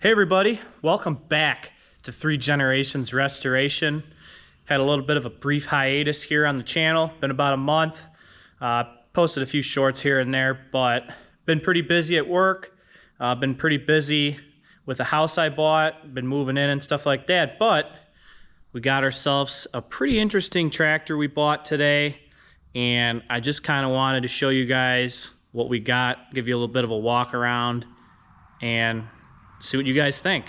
Hey everybody, welcome back to 3 Generations Restoration. Had a little bit of a brief hiatus here on the channel, been about a month. Posted a few shorts here and there, but been pretty busy at work. Been pretty busy with the house I bought, been moving in and stuff like that, but we got ourselves a pretty interesting tractor we bought today, and I just kind of wanted to show you guys what we got, give you a little bit of a walk around, and see what you guys think.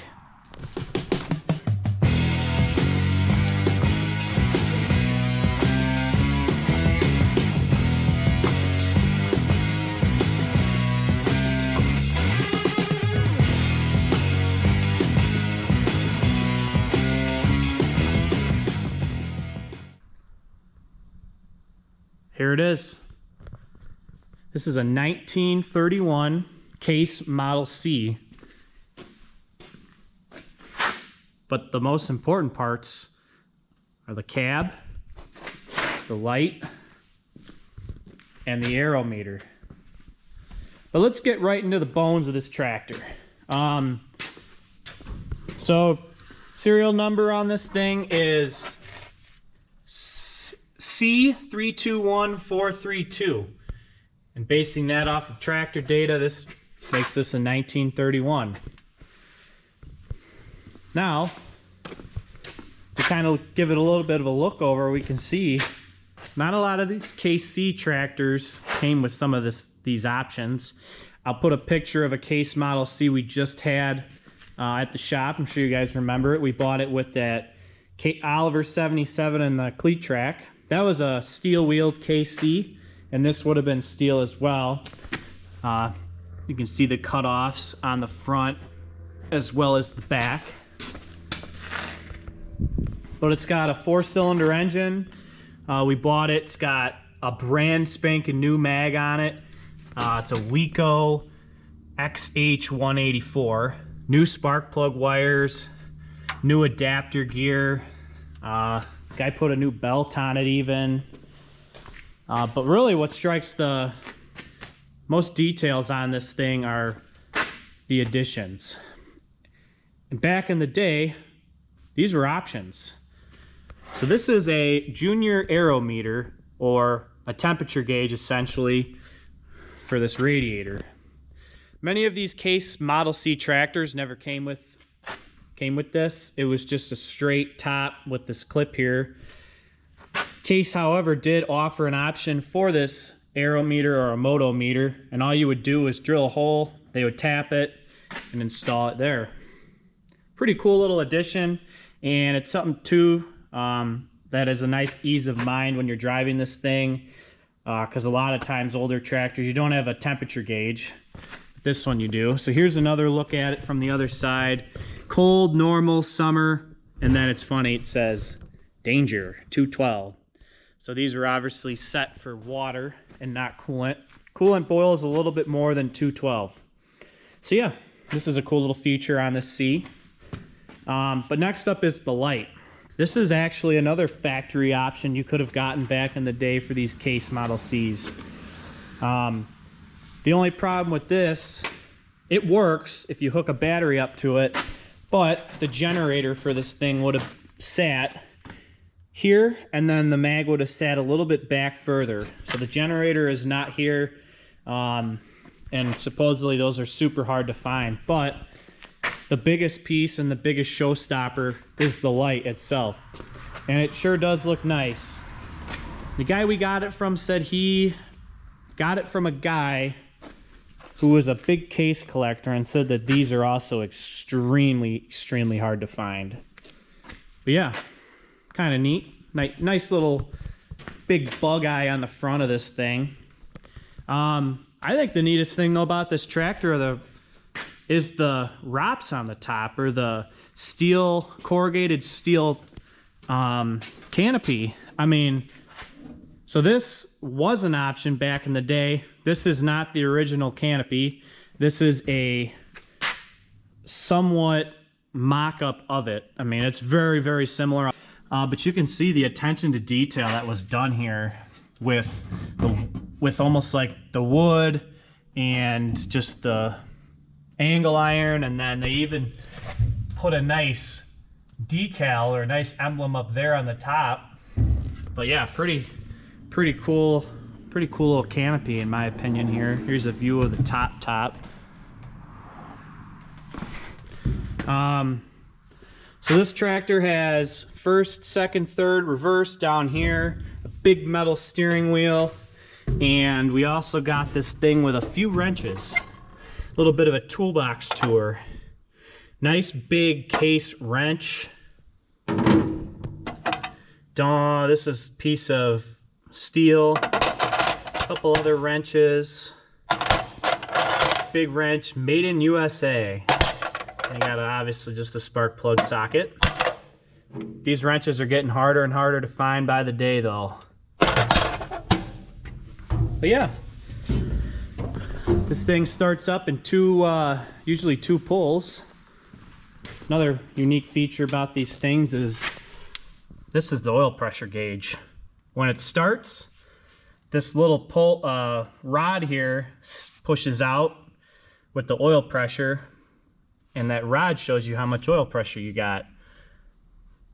Here it is. This is a 1931 Case Model C. But the most important parts are the cab, the light, and the Aerometer. But let's get right into the bones of this tractor. So serial number on this thing is C321432. And basing that off of tractor data, this makes this a 1931. Now, to kind of give it a little bit of a look over, we can see not a lot of these Case C tractors came with some of these options. I'll put a picture of a Case Model C we just had at the shop. I'm sure you guys remember it. We bought it with that Oliver 77 and the cleat track. That was a steel-wheeled Case C, and this would have been steel as well. You can see the cutoffs on the front as well as the back. But it's got a 4-cylinder engine. We bought it. It's got a brand spanking new mag on it. It's a Weco XH184. New spark plug wires, new adapter gear. Guy put a new belt on it even. But really what strikes the most details on this thing are the additions. And back in the day, these were options. So this is a junior Aerometer, or a temperature gauge essentially, for this radiator. Many of these Case Model C tractors never came with this. It was just a straight top with this clip here. Case, however, did offer an option for this Aerometer or a Motometer, and all you would do is drill a hole, they would tap it, and install it there. Pretty cool little addition, and it's something too that is a nice ease of mind when you're driving this thing, because a lot of times older tractors, you don't have a temperature gauge. This one you do. So here's another look at it from the other side. Cold, normal, summer, and then it's funny, it says danger 212. So these are obviously set for water and not coolant. Coolant boils a little bit more than 212. So yeah, this is a cool little feature on this C. But next up is the light. This is actually another factory option you could have gotten back in the day for these Case Model Cs. The only problem with this, it works if you hook a battery up to it, but the generator for this thing would have sat here, and then the mag would have sat a little bit back further. So the generator is not here, and supposedly those are super hard to find, but the biggest piece and the biggest showstopper is the light itself. And it sure does look nice. The guy we got it from said he got it from a guy who was a big Case collector and said that these are also extremely hard to find. But yeah, kind of neat. Nice little big bug eye on the front of this thing. I think the neatest thing though about this tractor is the ROPS on the top, or the steel, corrugated steel canopy. I mean, so this was an option back in the day. This is not the original canopy. This is a somewhat mock-up of it. I mean, it's very similar, but you can see the attention to detail that was done here with almost like the wood and just the angle iron, and then they even put a nice decal or a nice emblem up there on the top. But yeah, pretty cool little canopy in my opinion here. Here's a view of the top. So this tractor has first, second, third, reverse down here, a big metal steering wheel, and we also got this thing with a few wrenches. A little bit of a toolbox tour. Nice big case wrench. This is a piece of steel. A couple other wrenches. Big wrench, made in USA. You got obviously just a spark plug socket. These wrenches are getting harder and harder to find by the day though. But yeah, this thing starts up in usually two pulls. Another unique feature about these things is this is the oil pressure gauge. When it starts, this little pull rod here pushes out with the oil pressure, and that rod shows you how much oil pressure you got.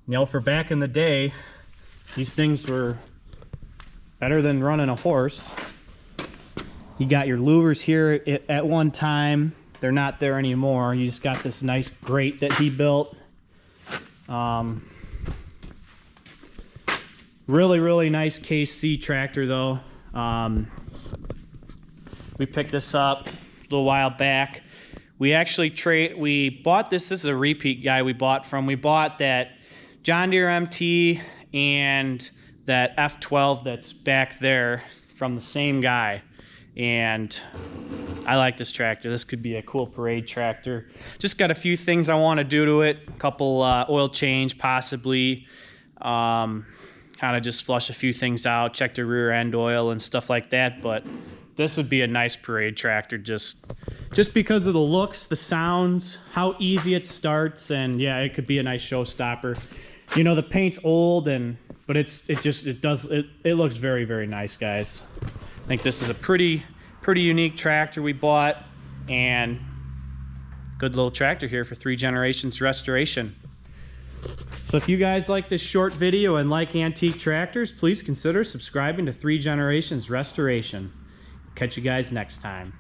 You know, for back in the day, these things were better than running a horse. You got your louvers here at one time. They're not there anymore. You just got this nice grate that he built. Really nice Case C tractor though. We picked this up a little while back. We actually we bought this. This is a repeat guy we bought from. We bought that John Deere MT and that F12 that's back there from the same guy. And I like this tractor. This could be a cool parade tractor. Just got a few things I want to do to it. A couple oil change possibly. Kind of just flush a few things out, check the rear end oil and stuff like that. But this would be a nice parade tractor just because of the looks, the sounds, how easy it starts, and yeah, it could be a nice showstopper. You know, the paint's old, but it looks very nice, guys. I think this is a pretty unique tractor we bought, and good little tractor here for 3 generations restoration. So if you guys like this short video and like antique tractors, please consider subscribing to 3 Generations Restoration. Catch you guys next time.